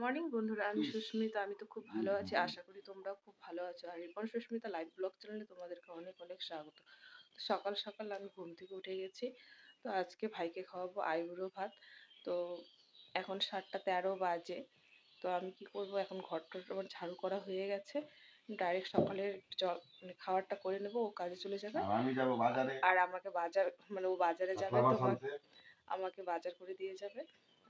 Morning বন্ধুরা, আমি সুস্মিতা। আমি তো খুব ভালো আছি, আশা করি তোমরাও খুব ভালো আছো। আর রিপন সুস্মিতা লাইভ ব্লগ চ্যানেলে তোমাদেরকে অনেক অনেক স্বাগত। সকাল সকাল আমি ঘুম থেকে উঠে গেছি। তো আজকে ভাইকে খাওয়াবো আইবুড়ো ভাত। তো এখন 7টা 13 বাজে। তো আমি কি করব, এখন ঘরটা আমার ঝাড়ু করা হয়ে গেছে। ডাইরেক্ট সকালের জল মানে খাবারটা করে নেবো, ও কাজে চলে যাবে। আমি যাব বাজারে, আর আমাকে বাজার মানে ও বাজারে যাবে, তো আমাকে বাজার করে দিয়ে যাবে।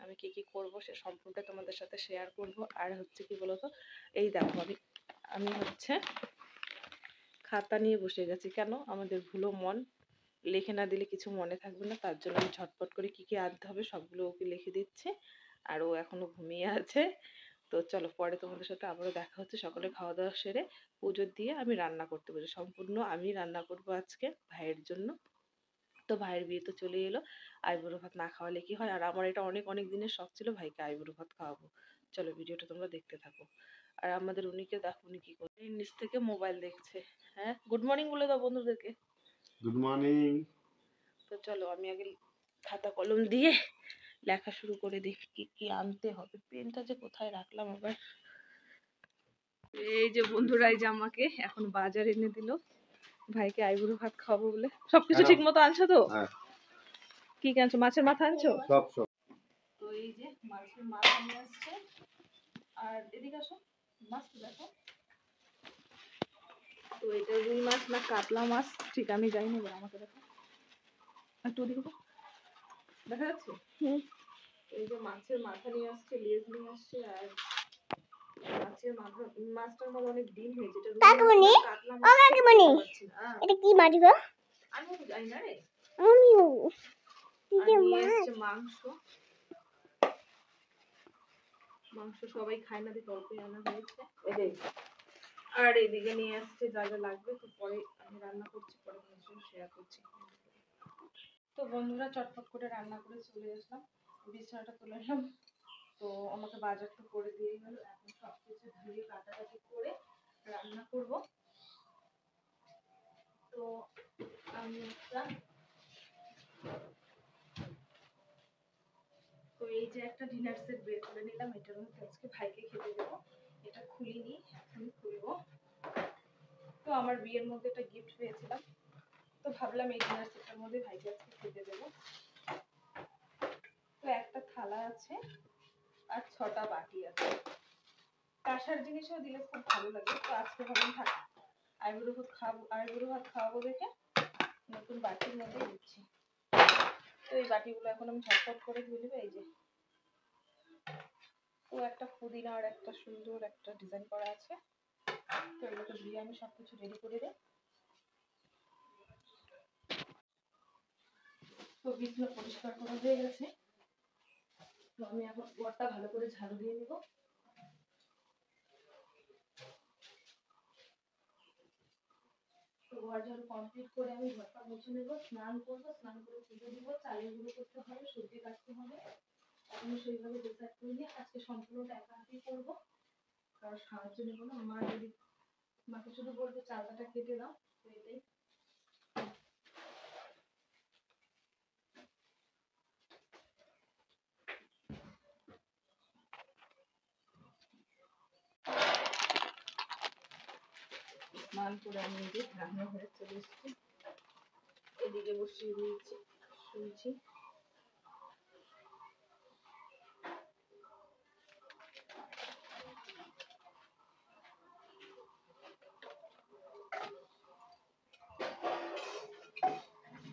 আমি কি কি করব সে সম্পূর্ণটা তোমাদের সাথে শেয়ার করব। আর হচ্ছে কি বলতো, এই দেখো আমি হচ্ছে খাতা নিয়ে বসে গেছি। কেন? আমাদের ভুলো মন, লিখে না দিলে কিছু মনে থাকবে না, তার জন্য আমি ঝটপট করে কি কি আনতে হবে সবগুলো ওকে লিখে দিচ্ছি। আর ও এখনো ঘুমিয়ে আছে। তো চলো, পরে তোমাদের সাথে আবারও দেখা হচ্ছে। সকালে খাওয়া দাওয়া সেরে পুজো দিয়ে আমি রান্না করতে বসে, সম্পূর্ণ আমি রান্না করব আজকে ভাইয়ের জন্য। তো ভাইয়ের বিয়ে তো চলে এলো, আইবুড়ো ভাত না খাওয়ালে কি হয়। আর আমার এটা অনেক অনেক দিনের শখ ছিল, ভাইকে আইবুড়ো ভাত খাওয়াবো। চলো, ভিডিওটা তোমরা দেখতে থাকো। আর আমাদের উনিকে দেখো, উনি কি করছে, নিচ থেকে মোবাইল দেখছে। হ্যাঁ, গুড মর্নিং বলে দাও বন্ধুদেরকে। Good morning. তো চলো, আমি আগে খাতা কলম দিয়ে লেখা শুরু করে দিই, কি কি আনতে হবে। পেনটা যে কোথায় রাখলাম আবার। এই যে বন্ধুরা, এই যে আমাকে এখন বাজার এনে দিল ভাইকে আইবুড়ো ভাত খাওয়াবো বলে। সবকিছু ঠিক মতো আনছো তো? কি কি আনছো? মাছের মাথা আনছো? সব সব। তো এই যে মাছের মাথা নিয়ে আসছে। আর এদিকে আসো, মাছ দেখো। তো এটা রুই মাছ না কাতলা মাছ ঠিক আমি জানি না, আমাকে দেখো একটু, ওদিকে দেখা যাচ্ছে। এই যে মাছের মাথা নিয়ে আসছে, লেজ নিয়ে আসছে। আর মাছের মাথা, মাছটার মধ্যে অনেক ডিম হয়েছে। এটা কাতলা মাছ। এটা কি মাছ গো? আমি জানি না রে। আমিও নিয়ে এসছে মাংস। মাংস সবাই খায় না, দেখে অল্পই আনা হয়েছে। আর এদিকে নিয়ে আসছে যা যা লাগবে। তো পরে আমি রান্না করছি, পরে শেয়ার করছি। তো বন্ধুরা, চটপট করে রান্না করে চলে আসলাম, বিছানাটা তুলে এলাম। তো আমাকে বাজার তো করে দিয়ে গেল, এখন সবকিছু ধুয়ে কাটাকাটি করে রান্না করব। তো আমি তো এই যে একটা ডিনার সেট বের করে নিলাম, এটার মধ্যে আজকে ভাইকে খেতে দেবো। এটা খুলিনি, এখন খুলবো। তো আমার বিয়ের মধ্যে একটা গিফট পেয়েছিলাম, তো ভাবলাম এই ডিনার সেটের মধ্যে ভাইকে আজকে খেতে দেবো। তো একটা থালা আছে আর 6টা বাটি আছে। কাঁসার জিনিসও দিলে খুব ভালো লাগে। তো আজকে ভাবলাম থাক, আইবুড়ো ভাত খাওয়াবো দেখে নতুন বাটির মধ্যে দিচ্ছি। তো এই বাটিগুলো এখন আমি ঝটপট করে ধুয়ে নেবো। এই যে ও একটা পুদিনা আর একটা সুন্দর একটা ডিজাইন করা আছে। তো এগুলোকে ধুয়ে আমি সবকিছু রেডি করে দিই। তো বিছানা পরিষ্কার করা হয়ে গেছে। তো আমি এখন ঘরটা ভালো করে ঝাড়ু দিয়ে নেব। তো ঘর ঝাড়ু কমপ্লিট করে আমি ঘরটা মুছে নেব, স্নান করবো, স্নান করে পুজো দিব, চালের গুঁড়ো করতে হবে, সবজি কাটতে হবে। এখনো সেইভাবে ডিসাইড করিনি, আজকে সম্পূর্ণটা একা হাতেই করবো, কারণ সাহায্য নেবো না। মাকে শুধু বলবো চালটা কেটে দাও। তো এটাই। স্নান করে আমি এই যে রান্নাঘরে চলে এসেছি, এদিকে বসিয়ে দিয়েছি, শুনছি।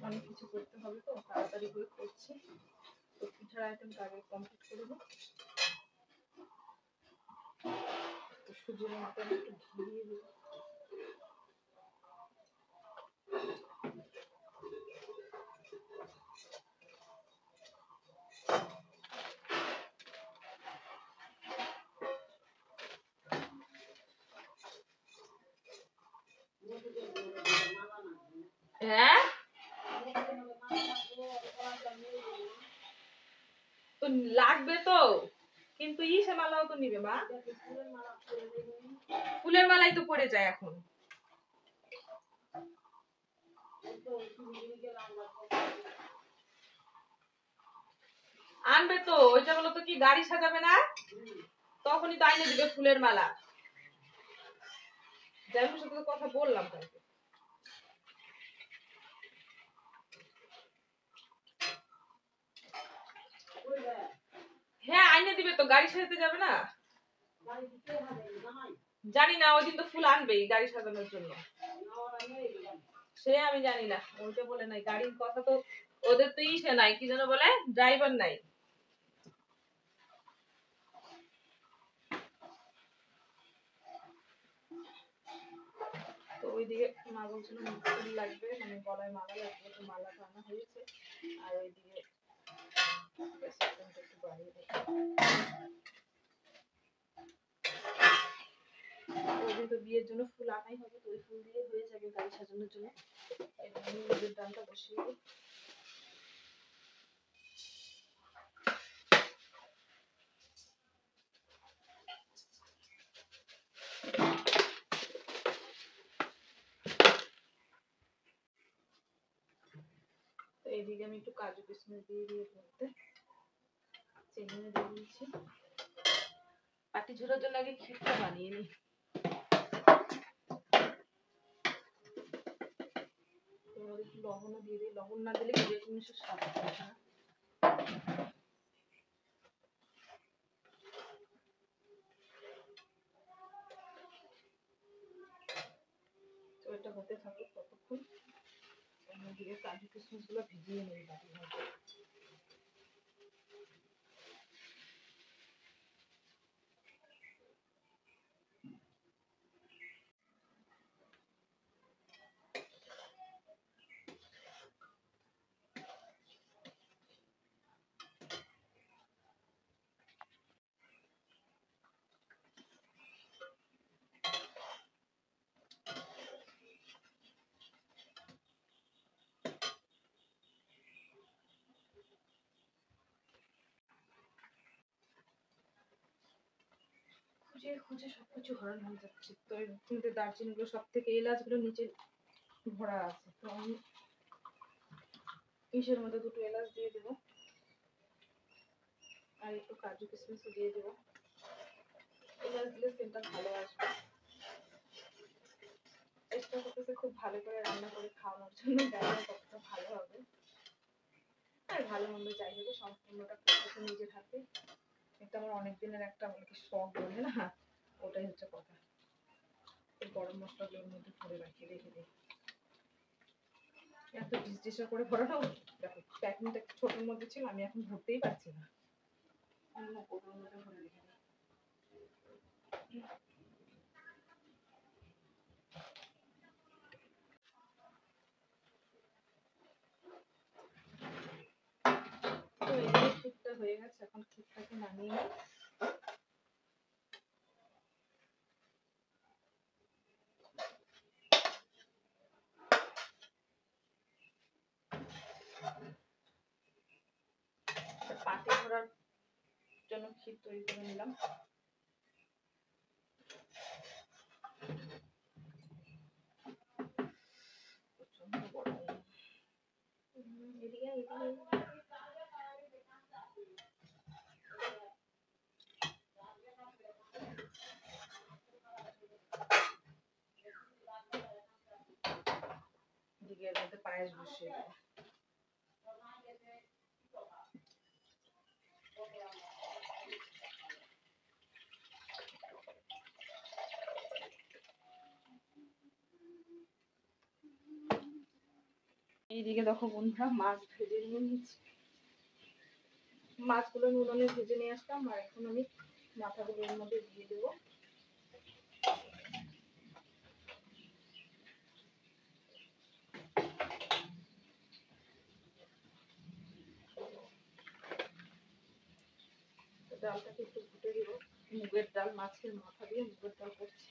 অনেক কিছু করতে হবে, তো তাড়াতাড়ি করে করছি। তো পিঠার আইটেমটা আগে কমপ্লিট করে দেবো। তো সুজির মতো একটু ঘি দিয়ে দেবো। হ্যাঁ, তো লাগবে তো, কিন্তু সে মালাও তো নিবে মা। ফুলের মালাই তো পড়ে যায় এখন। আনবে তো, ওইটা বলো তো কি গাড়ি সাজাবে না? তখনই তো আইনে দিবে ফুলের মালা। জামাইয়ের সাথে তো কথা বললাম কালকে। হ্যাঁ আইনে দিবে তো, গাড়ি সাজাতে যাবে না? জানি না, ওই দিন তো ফুল আনবেই গাড়ি সাজানোর জন্য। সে আমি জানি না, ওইটা বলে নাই। গাড়ির কথা তো ওদের তো ইসে নাই, কি যেন বলে, ড্রাইভার নাই। তো ওইদিকে মা বলছিল ফুল লাগবে, মানে গলায় মালা লাগবে, তো মালা তো আনা হয়েছে। আর ওইদিকে একটু বাড়িয়ে দেয়। ওইদিন তো বিয়ের জন্য ফুল আনাই হবে, তো ওই ফুল দিয়ে হয়ে যাবে গাড়ি সাজানোর জন্য। এবার আমি মুগের ডালটা বসিয়ে দিই। তো এইদিকে আমি একটু কাজু কিশমিশ দিয়ে দিয়ে করতে চিনি দিয়ে দিয়েছি। পাটি ঝোলার জন্য আগে ক্ষীরটা বানিয়ে নিই। একটু লবণও দিয়ে দিই, লবণ না দিলে কি যে জিনিসের স্বাদ থাকে না। তো এটা হতে থাকুক ততক্ষণ দিয়ে কাজু কিশমিশ গুলো ভিজিয়ে নেই বাটির মধ্যে। খুঁজে খুঁজে সবকিছু হরণ হয়ে যাচ্ছে। তো এর মধ্যে দারচিনি গুলো সব থেকে, এলাচ গুলো নিচে ভরা আছে। তো আমি ইসের মধ্যে দুটো এলাচ দিয়ে দেবো, আর একটু কাজু কিশমিশ দিয়ে দেবো। এলাচ দিলে সেন্টটা ভালো আসবে। চেষ্টা করতেছে খুব ভালো করে রান্না করে খাওয়ানোর জন্য, জানি না কতটা ভালো হবে। আর ভালো মন্দ যাই হোক সম্পূর্ণটা করতেছে নিজের হাতে। এটা আমার অনেক দিনের একটা আমাকে শখ বলে না, ওটাই হচ্ছে কথা। গরম মশলাগুলোর মধ্যে ভরে রাখি, রেখে দিই। এত ডিসডিসা করে ভরানো, দেখো প্যাকিংটা ছোটোর মধ্যে ছিল, আমি এখন ভরতেই পারছি না। অন্য কোটোর মধ্যে ভরে রেখে দিই। তো এই ক্ষীরটা হয়ে গেছে, এখন ক্ষীরটাকে নামিয়ে নিই। পাটি ভরার জন্য ক্ষীর তৈরি করে নিলাম। প্রচন্ড গরম। এদিকে এদিকে এর মধ্যে পায়েস বসিয়ে দেবো। এইদিকে দেখো বন্ধুরা, মাছ ভেজে নিয়ে নিয়েছি। মাছগুলো নুনে ভেজে নিয়ে আসলাম, আর এখন আমি মাথাগুলো এর মধ্যে দিয়ে দেবো। ডালটাকে একটু ফুটে দিব। মুগের ডাল, মাছের মাথা দিয়ে মুগের ডাল করছি।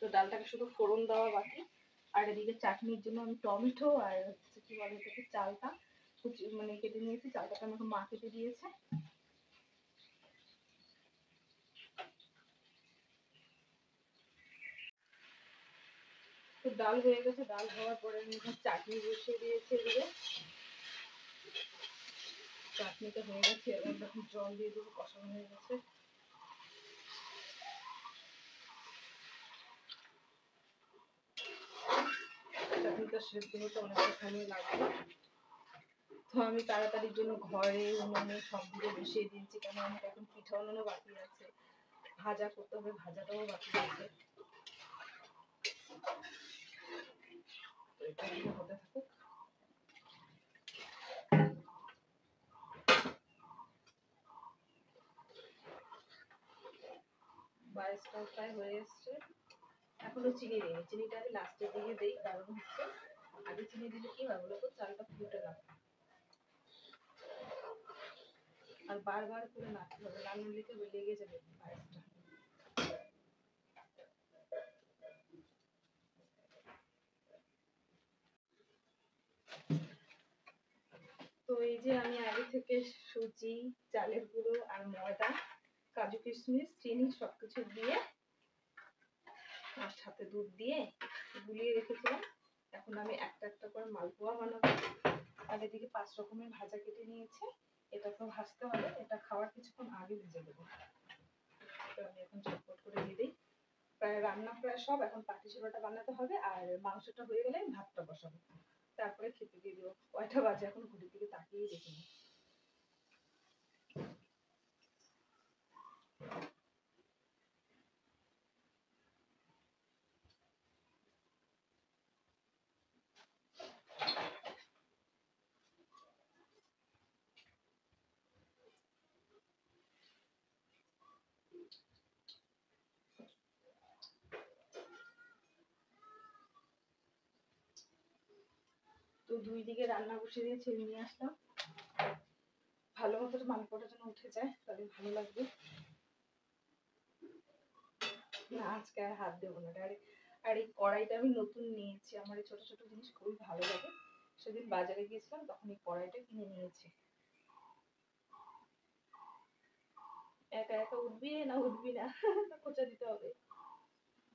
তো ডালটাকে শুধু ফোড়ন দেওয়া বাকি। আর এদিকে চাটনির জন্য আমি টমেটো আর হচ্ছে কি বলে এটাকে চালটা মানে কেটে নিয়েছি। চালটাকে আমাকে মা কেটে দিয়েছে। তো ডাল হয়ে গেছে। ডাল হওয়ার পরে আমি চাটনি বসিয়ে দিয়েছি এদিকে। চাটনিটা হয়ে গেছে, এবার যখন জল দিয়ে দেবো, কষানো হয়ে গেছে। চাটনিটা সেদ্ধ হতে অনেকটা সময় লাগবে। তো আমি তাড়াতাড়ির জন্য ঘরে উনুনে সব দিকে বসিয়ে দিয়েছি, কেন আমার এখন পিঠা বানানো বাকি আছে, ভাজা করতে হবে, ভাজাটাও বাকি আছে। তো এটা দিকে হতে থাকুক। পায়েসটা প্রায় হয়ে এসছে। এখনো চিনি দিইনি, চিনিটা আমি লাস্টের দিকে দিই, কারণ হচ্ছে আগে চিনি দিলে কি হয় বলতো, চালটা ফুটে না। আর বারবার করে নাড়তে হবে, না নাড়লে তো লেগে যাবে পায়েসটা। তো এই যে আমি আগে থেকে সুজি, চালের গুঁড়ো আর ময়দা, কাজু কিশমিশ, চিনি সবকিছু দিয়ে আর সাথে দুধ দিয়ে গুলিয়ে রেখেছিলাম। এখন আমি একটা একটা করে মালপোয়া বানাবো। আর এদিকে 5 রকমের ভাজা কেটে নিয়েছে, এটাকেও ভাজতে হবে। এটা খাওয়ার কিছুক্ষণ আগে ভেজে দেবো। তো আমি এখন ঝটপট করে দিয়ে দিই। প্রায় রান্না প্রায় সব, এখন পাটিসাপটা বানাতে হবে। আর মাংসটা হয়ে গেলে ভাতটা বসাবো, তারপরে খেতে দিয়ে দেবো। কয়টা বাজে এখন ঘড়ির দিকে তাকিয়েই দেখিনি। তো 2 দিকে রান্না বসিয়ে দিয়ে ছেড়ে নিয়ে আসলাম। ভালো মতো মালপোয়াটা যেন উঠে যায়, তাহলে ভালো লাগবে। না আজকে আর হাত দেবো না ডাইরেক্ট। আর এই কড়াইটা আমি নতুন নিয়েছি, আমার এই ছোট ছোট জিনিস খুবই ভালো লাগে। সেদিন বাজারে গিয়েছিলাম, তখন এই কড়াইটা কিনে নিয়েছি। একা একা উঠবি না উঠবি না, খোঁচা দিতে হবে।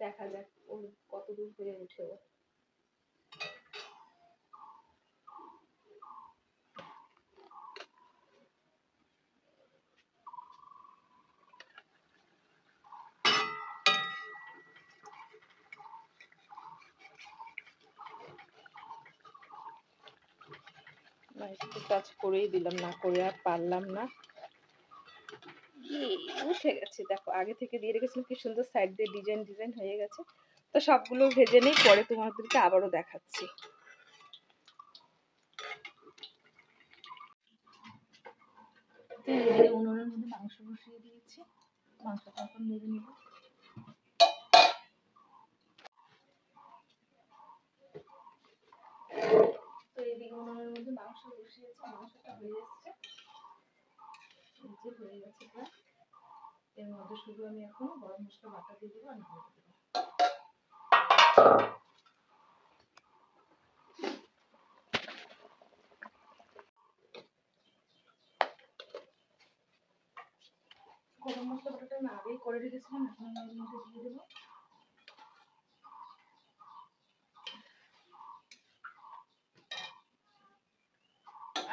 দেখা যাক ওর কত দূর হয়ে উঠে। একটু কাজ করেই দিলাম, না করে আর পারলাম না। উঠে গেছে, দেখো আগে থেকে দিয়ে রেখেছিলাম কি সুন্দর সাইড দিয়ে ডিজাইন ডিজাইন হয়ে গেছে। তো সবগুলো ভেজে নেই, পরে তোমাদেরকে আবারও দেখাচ্ছি। উনুনের মধ্যে মাংস বসিয়ে দিয়েছি, মাংসটা এখন নেড়ে নেব। তো এইদিকে উনুনের মধ্যে মাংস বসিয়েছি, মাংসটা হয়ে এসছে, হয়ে গেছে প্রায়। এর মধ্যে শুধু আমি এখন গরম মশলা বাটা দিয়ে দেবো আর নামিয়ে দেবো। গরম মশলা বাটাটা আমি আগেই করে রেখেছিলাম, এখন আমি এর মধ্যে দিয়ে দেবো।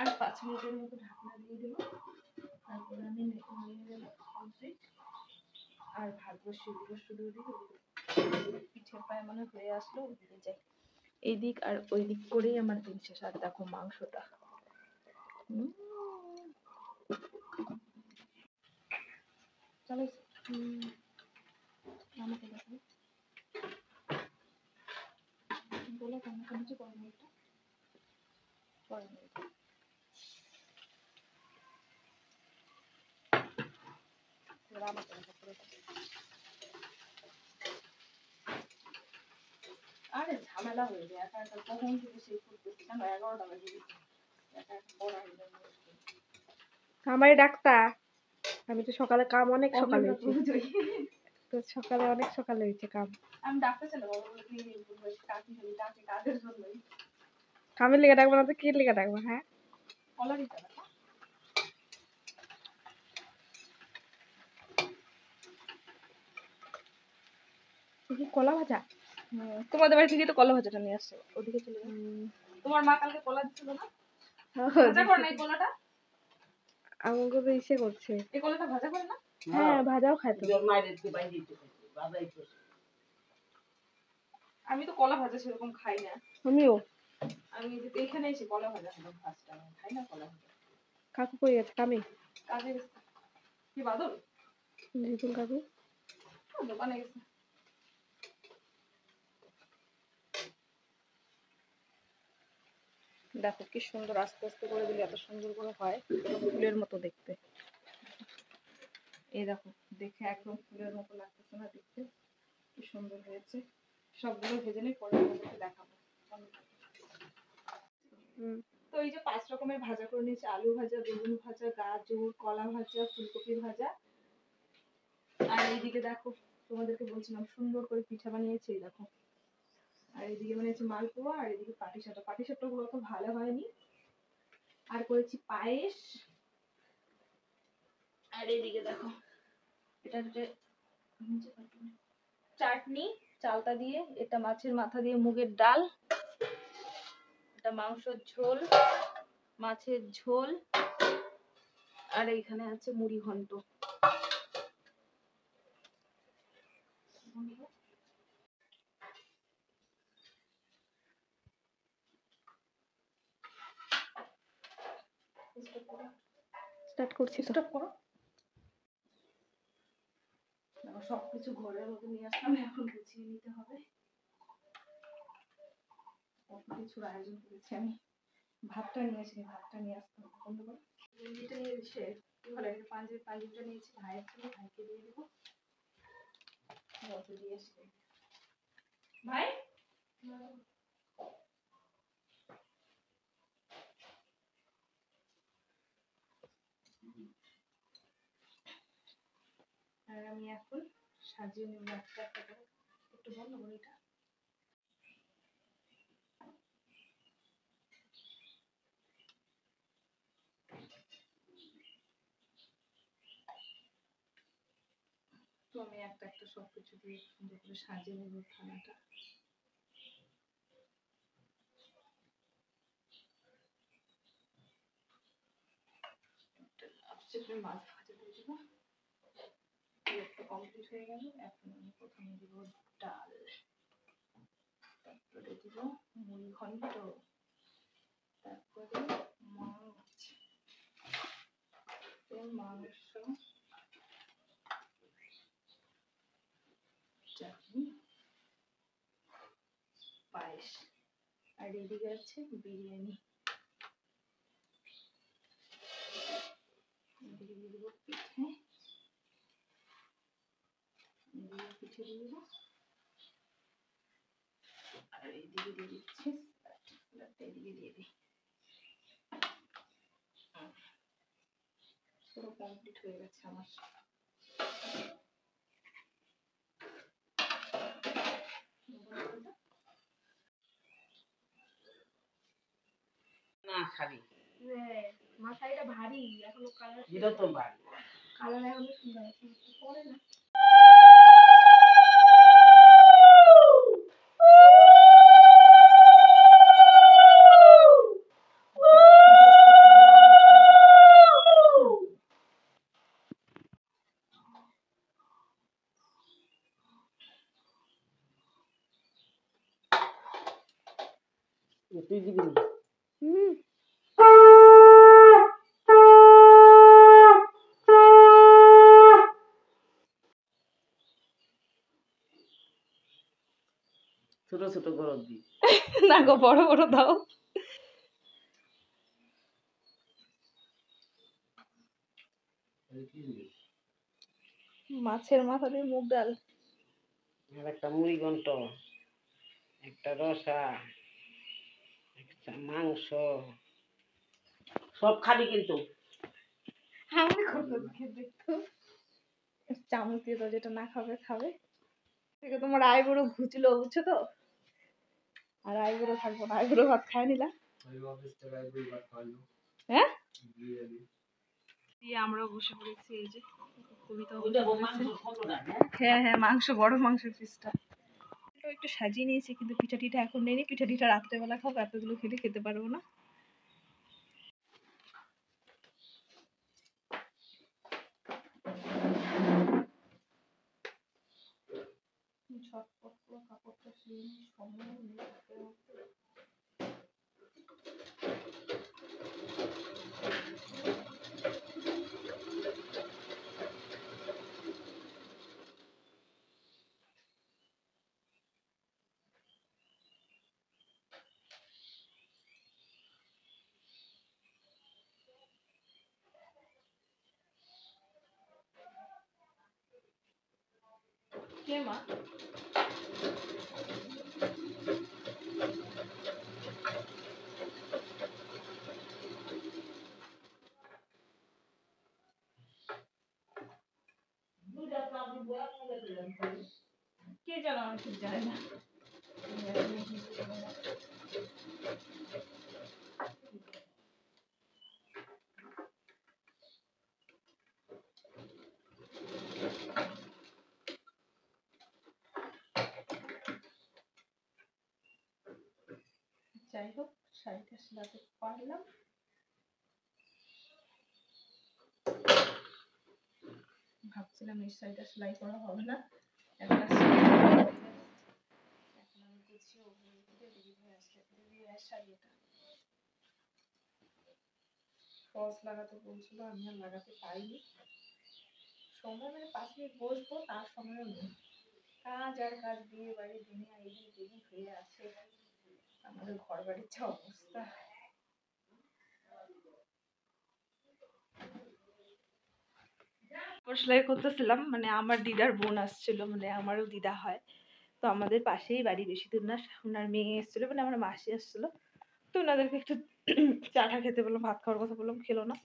আর 5 মিনিটের মতো ঢাকনা দিয়ে দেবো, তারপরে আমি নিয়ে দেবো কমপ্লিট। আর ভাত বসিয়ে দেবো শুধু ওদিকে। পিঠের পায়ে মনে হয়ে আসলো, ওদিকে যাই। এই দিক আর ওই দিক করেই আমার দিন শেষ। আর দেখো মাংসটা চলো আমাকে দেখো বলে কেমন করেছি গরম এটা গরম এটা। আমাকে দেখা করে আরে ঝামেলা হয়ে যায়, একা একা কখন থেকে সেই করতেছি কেন, 11টা বাজে দিচ্ছি, একা একা পড়া হয়ে যায়। আমারে ডাক্তার, আমি তো সকালে কাম অনেক সকালে উঠি। তো সকালে অনেক সকালে হয়েছে কাম। আমি ডাকতে চাই না বাবা বলে কি কাকি হলি ডাকে কাদের জন্যই কামের লেগে ডাকবো না তো কি লেগে ডাকবো? হ্যাঁ, কলা দিতে না কি কলা ভাজা? তোমাদের বাড়ি থেকে তো কলা ভাজাটা নিয়ে আসছে ওদিকে চলে যাও তোমার মা কালকে কলা দিছিল না ভাজা করে না এই কলাটা আমাকে তো ইসে করছে। এই কলাটা ভাজা করে না হ্যাঁ, ভাজাও খায় তো। আমি তো কলা ভাজা সেরকম খাই না আমিও। আমি যে এখানে এসে কলা ভাজা খাবো ফার্স্ট টাইম খাই না কলা ভাজা কাকু কই গেছে কামে? কাজে গেছে কি বাদল জিতুল কাকু দোকানে গেছে দেখো কি সুন্দর আস্তে আস্তে করে দিলে এত সুন্দর করে হয় ফুলের মতো দেখতে এই দেখো দেখে একদম ফুলের মতো লাগতেছে না দেখতে কি সুন্দর হয়েছে সবগুলো ভেজে নিয়ে পরে তোমাদেরকে দেখাবো তো এই যে 5 রকমের ভাজা করে নিয়েছি আলু ভাজা বেগুন ভাজা গাজর কলা ভাজা ফুলকপি ভাজা আর এইদিকে দেখো তোমাদেরকে বলছিলাম সুন্দর করে পিঠা বানিয়েছি এই দেখো আর এদিকে বানিয়েছি মালপোয়া আর এদিকে পাটিসাপটা গুলো তো ভালো হয়নি আর করেছি পায়েস আর এদিকে দেখো এটা হচ্ছে চাটনি চালতা দিয়ে এটা মাছের মাথা দিয়ে মুগের ডাল এটা মাংসের ঝোল মাছের ঝোল আর এইখানে আছে মুড়ি ঘন্ট স্টার্ট করছি তো। স্টপ করো দেখো সবকিছু ঘরের মধ্যে নিয়ে আসলাম এখন গুছিয়ে নিতে হবে কত কিছুর আয়োজন করেছি আমি ভাতটা নিয়ে আসি ভাতটা নিয়ে আসতে হবে বন্ধ করো এটা নিয়ে এসে কি বলে পাঞ্জাবিটা নিয়েছি ভাইয়ের জন্য ভাইকে দিয়ে দেবো দিয়ে আসি ভাই আর আমি এখন সাজিয়ে নেব একটা একটা করে একটু বন্ধ করো এটা তো আমি একটা একটা সবকিছু দিয়ে সুন্দর করে সাজিয়ে নেব থালাটা মাছ ভাজা দিয়ে দেবো একটা কমপ্লিট হয়ে গেল এখন আমি প্রথমে দিব ডাল তারপরে দিব মুড়ি ঘন্ট তারপরে মাছ মাংস চাটনি পায়েস আর এদিকে আছে বিরিয়ানি এদিকে দিয়ে দেবো পিঠে এদিকে পিঠে দিয়ে দেবো আর এইদিকে দিয়ে দিচ্ছি এদিকে দিয়ে দিই পুরো কমপ্লিট হয়ে গেছে আমার না খালি মাথাটা ভারী এখনো কালার এটা তো ভাই কালার এখনো সুন্দর আছে পরে না তুই দিবি না ছোট ছোট গরম দি না গো বড় বড় দাও মাছের মাথা দিয়ে মুগ ডাল আর একটা মুড়ি ঘন্ট একটা রসা একটা মাংস সব খালি কিন্তু আমি করবো দেখো চামচ দিয়ে দাও, যেটা না খাবে খাবে। থেকে তোমার আইবুড়ো ঘুচলো, বুঝছো তো? আর আইবুড়ো থাকবো না, আইবুড়ো ভাত খায় নিলাম। হ্যাঁ, দিয়ে আমরাও বসে পড়েছি। এই যে কবিতা হ্যাঁ হ্যাঁ, মাংস, বড় মাংসের পিসটা একটু সাজিয়ে নিয়েছি, কিন্তু পিঠা টিঠা এখন নেই। পিঠা টিঠা রাত্রেবেলা খাবো, এতগুলো খেতে পারবো না। ঝটপট করে কাপড়টা শুয়ে নিই, সময় নেই। কে মা? কে জানো, আমি ঠিক জানি না। যাই হোক, শাড়িটা সেলাতে পারলাম। ভাবছিলাম এই শাড়িটা সেলাই করা হবে না, একটা এখন আমি গুছিয়ে ওগুলো দিদি ভাই আসলে দিদি ভাইয়ের শাড়ি। এটা ফলস লাগাতে বলছিল, আমি আর লাগাতে পারিনি। সময় মানে 5 মিনিট বসবো, তার সময়ও নেই। কাজ আর কাজ, বিয়ে বাড়ি, দুনিয়া এদিক ওদিক হয়ে আছে। আমাদের ঘর বাড়ির যা অবস্থা। সেলাই করতেছিলাম, মানে আমার দিদার বোন আসছিল, মানে আমারও দিদা হয় তো, আমাদের পাশেই বাড়ি, বেশি দূর না। ওনার মেয়ে এসেছিল, মানে আমার মাসি আসছিল, তো ওনাদেরকে একটু চাটা খেতে বললাম, ভাত খাওয়ার কথা বললাম, খেলো না।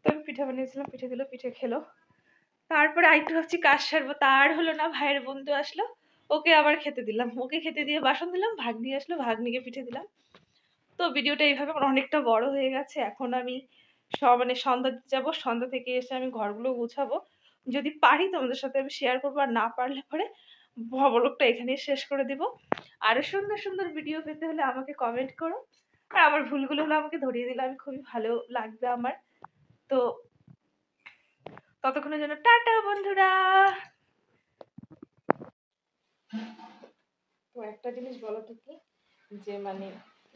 তো আমি পিঠা বানিয়েছিলাম, পিঠে দিল, পিঠে খেলো। তারপরে আরেকটু ভাবছি কাজ সারবো, তার হলো না। ভাইয়ের বন্ধু আসলো, ওকে আবার খেতে দিলাম, ওকে খেতে দিয়ে বাসন দিলাম। ভাগ্নি আসলো, ভাগ্নিকে পিঠে দিলাম। তো ভিডিওটা এইভাবে আমার অনেকটা বড় হয়ে গেছে। এখন আমি মানে সন্ধ্যা দিতে যাবো, সন্ধ্যা থেকে এসে আমি ঘরগুলো গুছাবো। যদি পারি তোমাদের সাথে আমি শেয়ার করবো, আর না পারলে পরে ভবলোকটা এখানেই শেষ করে দিব। আরো সুন্দর সুন্দর ভিডিও পেতে হলে আমাকে কমেন্ট করো, আর আমার ভুলগুলো হলে আমাকে ধরিয়ে দিলে আমি খুবই ভালো লাগবে আমার। তো ততক্ষণের জন্য টাটা বন্ধুরা। তো একটা জিনিস বলো তো কি, যে মানে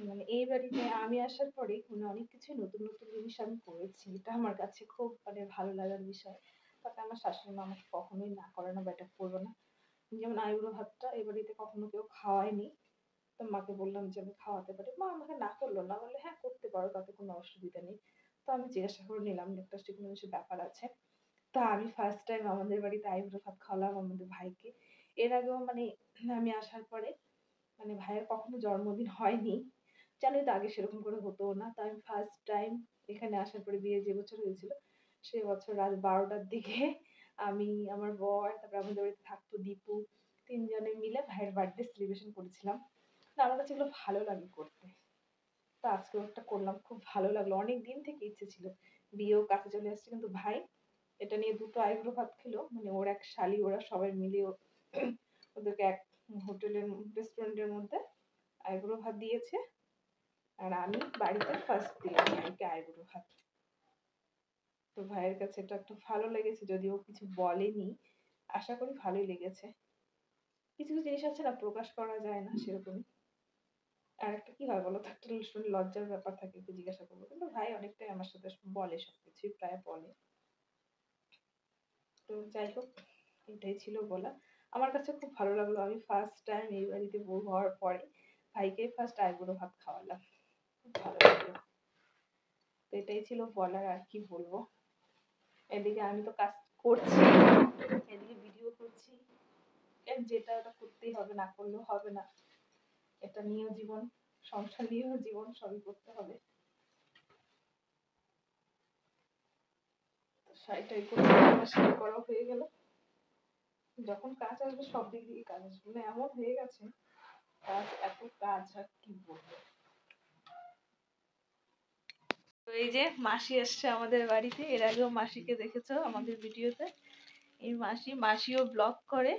মানে এই বাড়িতে আমি আসার পরে মানে অনেক কিছু নতুন নতুন জিনিস আমি করেছি, এটা আমার কাছে খুব মানে ভালো লাগার বিষয়। তাতে আমার শাশুড়ি মা আমাকে কখনোই না করানো বা এটা করবো না। যেমন আইবুড়ো ভাতটা এই বাড়িতে কখনো কেউ খাওয়ায়নি, তো মাকে বললাম যে আমি খাওয়াতে পারি, মা আমাকে না করলো না, বললে হ্যাঁ করতে পারো, তাতে কোনো অসুবিধা নেই। তো আমি জিজ্ঞাসা করে নিলাম, একটা কোনো কিছু ব্যাপার আছে। তা আমি ফার্স্ট টাইম আমাদের বাড়িতে আইবুড়ো ভাত খাওয়ালাম আমাদের ভাইকে। এর আগেও মানে আমি আসার পরে মানে ভাইয়ের কখনো জন্মদিন হয়নি, জানোই তো, আগে সেরকম করে হতো না। তো আমি ফার্স্ট টাইম এখানে আসার পরে, বিয়ে যে বছর হয়েছিল সে বছর রাত 12টার দিকে আমি, আমার বর, তারপরে আমাদের বাড়িতে থাকতো দীপু, তিনজনে মিলে ভাইয়ের বার্থডে সেলিব্রেশন করেছিলাম। তো আমার কাছে এগুলো ভালো লাগে করতে, তো আজকে একটা করলাম, খুব ভালো লাগলো। অনেক দিন থেকে ইচ্ছে ছিল, বিয়েও কাছে চলে আসছে, কিন্তু ভাই এটা নিয়ে দুটো আইবুড়ো ভাত খেলো, মানে ওর এক শালি, ওরা সবাই মিলে ওদেরকে এক হোটেলের রেস্টুরেন্টের মধ্যে আইবুড়ো ভাত দিয়েছে। আর আমি বাড়িতে ফার্স্ট দিলাম ভাইকে আইবুড়ো ভাত। তো ভাইয়ের কাছে এটা একটু ভালো লেগেছে, যদিও কিছু বলেনি, আশা করি ভালোই লেগেছে। কিছু কিছু জিনিস আছে না, প্রকাশ করা যায় না সেরকমই। আর একটা কি হয় বলো তো, একটা শুনে লজ্জার ব্যাপার থাকে, একটু জিজ্ঞাসা করবো, কিন্তু ভাই অনেকটাই আমার সাথে বলে, সবকিছুই প্রায় বলে। তো যাই হোক, এটাই ছিল বলা। আমার কাছে খুব ভালো লাগলো, আমি ফার্স্ট টাইম এই বাড়িতে বউ হওয়ার পরে ভাইকে ফার্স্ট আইবুড়ো ভাত খাওয়ালাম, খুব ভালো লাগলো। তো এটাই ছিল বলার, আর কি বলবো। এদিকে আমি তো কাজ করছি, এদিকে ভিডিও করছি, যেটা ওটা করতেই হবে, না করলেও হবে না। এটা নিয়েও জীবন, সংসার নিয়েও জীবন, সবই করতে হবে। শাড়িটাই করে আমার শাড়ি করা হয়ে গেল। যখন কাজ আসবে সব দিক দিয়ে কাজ আসবে, মানে এমন হয়ে গেছে কাজ, এত কাজ আর কি বলবো। তো এই যে মাসি এসছে আমাদের বাড়িতে, এর আগেও মাসিকে দেখেছো আমাদের ভিডিওতে। এই মাসিও ব্লগ করে।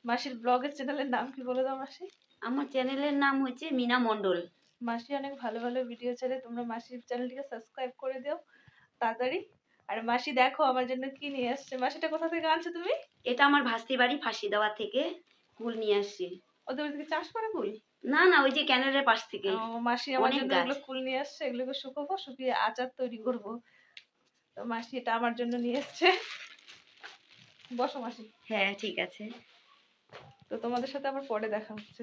মাসির ব্লগের চ্যানেলের নাম কি বলে দাও মাসি? আমার চ্যানেলের নাম হচ্ছে মিনা মণ্ডল। মাসি অনেক ভালো ভালো ভিডিও ছাড়ে, তোমরা মাসির চ্যানেলটিকে সাবস্ক্রাইব করে দিও তাড়াতাড়ি। আর মাসি দেখো আমার জন্য কি নিয়ে আসছে। মাসিটা কোথা থেকে আনছো তুমি? এটা আমার ভাস্তি বাড়ি ফাঁসি দেওয়া থেকে কুল নিয়ে আসছি। ওদের ওই দিকে চাষ করে কুল? না না, ওই যে ক্যানেলের পাশ থেকে। মাসি আমার অনেক জন্য গাছ। এগুলো কুল নিয়ে আসছে, এগুলোকে শুকাবো, শুকিয়ে আচার তৈরি করবো। তো মাসি এটা আমার জন্য নিয়ে এসছে। বসো মাসি। হ্যাঁ ঠিক আছে। তো তোমাদের সাথে আবার পরে দেখা হচ্ছে।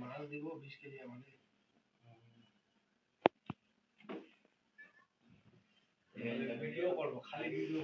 মাছ দিব 20 কেজি আমাদের। ভিডিও করবো, খালি ভিডিও।